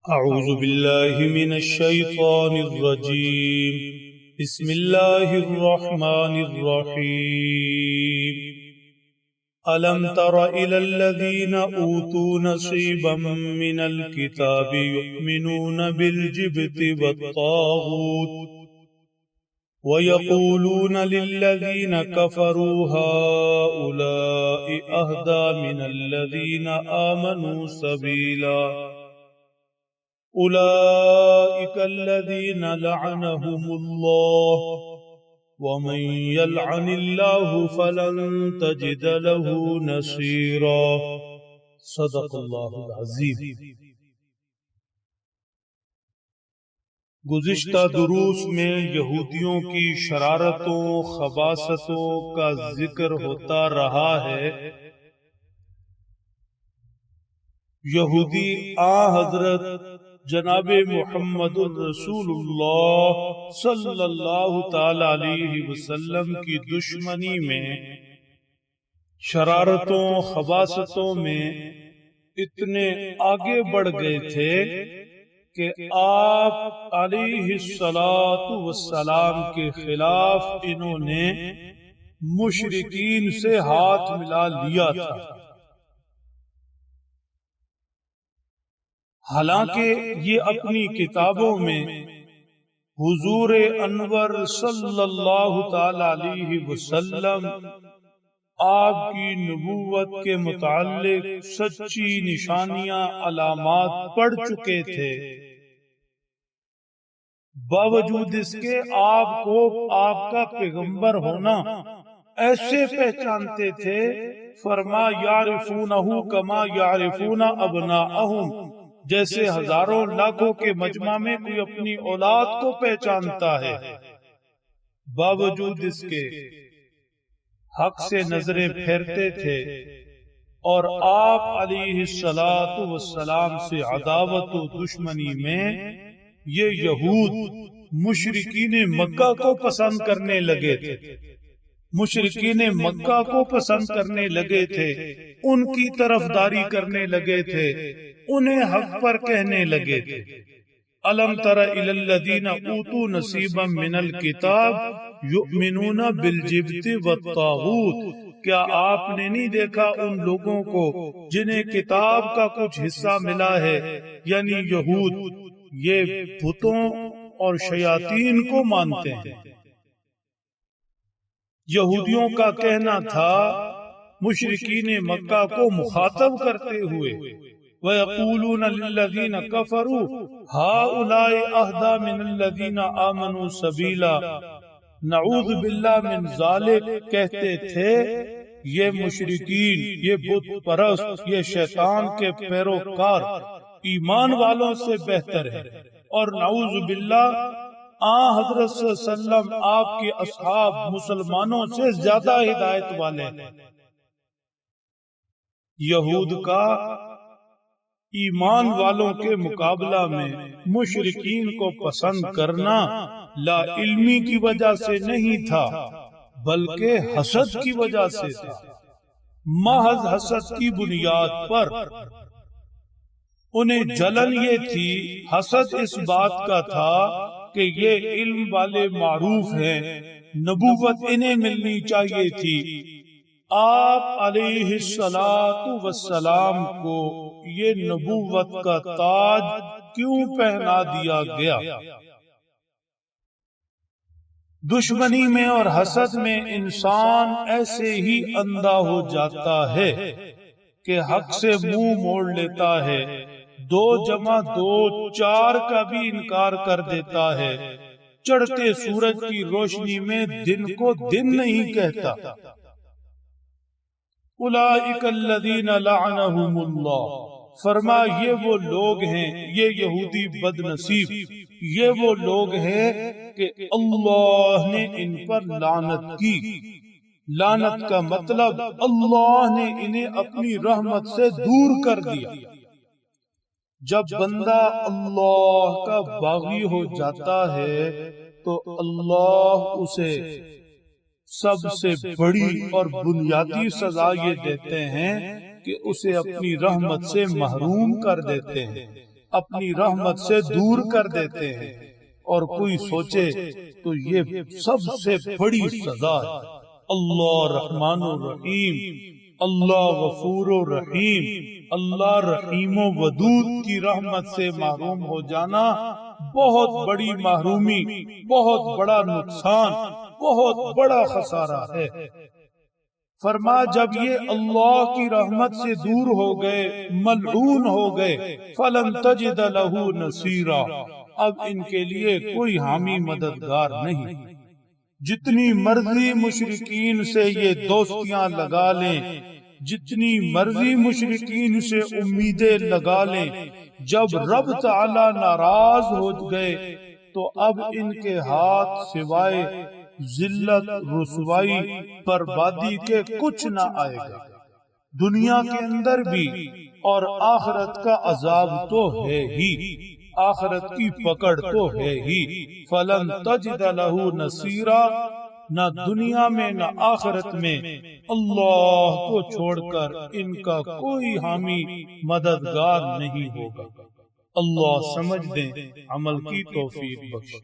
أعوذ بالله من الشيطان الرجيم بسم الله الرحمن الرحيم ألم تر إلى الذين أوتوا نصيبا من الكتاب يؤمنون بالجبت والطاغوت ويقولون للذين كفروا هؤلاء أهدى من الذين آمنوا سبيلا أولئك الذين لعنهم الله ومن يلعن الله فلن تجد له نصيرا صدق اللہ العظیم۔ گزشتہ دروس میں یہودیوں کی شرارتوں خباثتوں کا ذکر ہوتا رہا ہے۔ یہودی حضرت جناب محمد الرسول اللہ صلی اللہ تعالی علیہ وسلم کی دشمنی میں، شرارتوں خباثتوں میں اتنے آگے بڑھ گئے تھے کہ آپ علیہ السلام کے خلاف انہوں نے مشرکین سے ہاتھ ملا لیا تھا۔ حالانکہ یہ اپنی کتابوں میں حضور انور صلی اللہ تعالی علیہ وسلم آپ کی نبوت کے متعلق سچی نشانیاں علامات پڑھ چکے تھے، باوجود اس کے آپ کو آپ کا پیغمبر ہونا ایسے پہچانتے تھے، فرما یعرفونہ کما یعرفون ابناءہم، جیسے ہزاروں لاکھوں کے مجمع میں کوئی اپنی اولاد کو پہچانتا ہے۔ باوجود اس کے حق سے نظریں پھیرتے تھے اور آپ علیہ السلام سے عداوت و دشمنی میں یہ یہود مشرکین مکہ کو پسند کرنے لگے تھے، مشرکین مکہ کو پسند کرنے لگے تھے، ان کی طرفداری کرنے لگے تھے، انہیں حق پر کہنے لگے تھے۔ الم تر الی الذین اوتوا نصیبا من الکتاب یؤمنون بالجبت والطاغوت، کیا آپ نے نہیں دیکھا ان لوگوں کو جنہیں کتاب کا کچھ حصہ ملا ہے، یعنی یہود، یہ بتوں اور شیاطین کو مانتے ہیں۔ یہودیوں کا کہنا تھا مشرکین مکہ کو مخاطب کرتے ہوئے، وَيَقُولُونَ لِلَّذِينَ كَفَرُوا هَؤُلَاءِ أَهْدَى مِنَ الَّذِينَ آمَنُوا سَبِيلًا، نعوذ باللہ من ذالک، کہتے تھے یہ مشرکین، یہ بت پرست، یہ شیطان کے پیروکار ایمان والوں سے بہتر ہے، اور نعوذ باللہ حضرت صلی اللہ علیہ وسلم آپ کے اصحاب مسلمانوں سے زیادہ ہدایت والے ہیں۔ یہود کا ایمان والوں کے مقابلہ میں مشرکین کو پسند کرنا لا علمی کی وجہ سے نہیں تھا، بلکہ حسد کی وجہ سے تھا، محض حسد کی بنیاد پر۔ انہیں جلن یہ تھی، حسد اس بات کا تھا کہ یہ علم والے معروف ہیں، نبوت انہیں ملنی چاہیے تھی، آپ علیہ السلام کو یہ نبوت کا تاج کیوں پہنا دیا گیا؟ دشمنی میں اور حسد میں انسان ایسے ہی اندھا ہو جاتا ہے کہ حق سے منہ موڑ لیتا ہے، 2 جمع 2 4 کا بھی انکار کر دیتا ہے، چڑھتے سورج کی روشنی میں دن کو دن نہیں کہتا۔ اولئک الذین لعنہم اللہ، فرما یہ وہ لوگ ہیں، یہ یہودی بد نصیب، یہ وہ لوگ ہیں کہ اللہ نے ان پر لعنت کی۔ لعنت کا مطلب اللہ نے انہیں اپنی رحمت سے دور کر دیا۔ جب بندہ اللہ کا باغی ہو جاتا ہے تو اللہ اسے سب سے بڑی اور بنیادی سزا یہ دیتے ہیں کہ اسے اپنی رحمت سے محروم کر دیتے ہیں۔ اپنی رحمت سے دور کر دیتے ہیں، اور کوئی سوچے تو یہ سب سے بڑی سزا ہے۔ اللہ رحمان الرحیم، اللہ غفور الرحیم، اللہ رحیم و ودود کی رحمت سے محروم ہو جانا بہت بڑی محرومی، بہت بڑا نقصان، بہت بڑا خسارہ ہے۔ فرما جب یہ اللہ کی رحمت سے دور ہو گئے، ملعون ہو گئے، فلن تجد لہ نصیرا، اب ان کے لیے کوئی حامی مددگار نہیں۔ جتنی مرضی مشرکین سے یہ دوستیاں لگا لیں، جتنی مرضی مشرکین سے امیدیں لگا لیں، جب رب تعالی ناراض ہو گئے تو اب ان کے ہاتھ سوائے ذلت، رسوائی، بربادی کے کچھ نہ آئے گا، دنیا کے اندر بھی، اور آخرت کا عذاب تو ہے ہی، آخرت کی پکڑ تو ہے ہی۔ فلن تجد لہ نصیرا، نہ دنیا میں نہ آخرت میں اللہ کو چھوڑ کر ان کا کوئی حامی مددگار نہیں ہوگا۔ اللہ سمجھ دیں، عمل کی توفیق بخش۔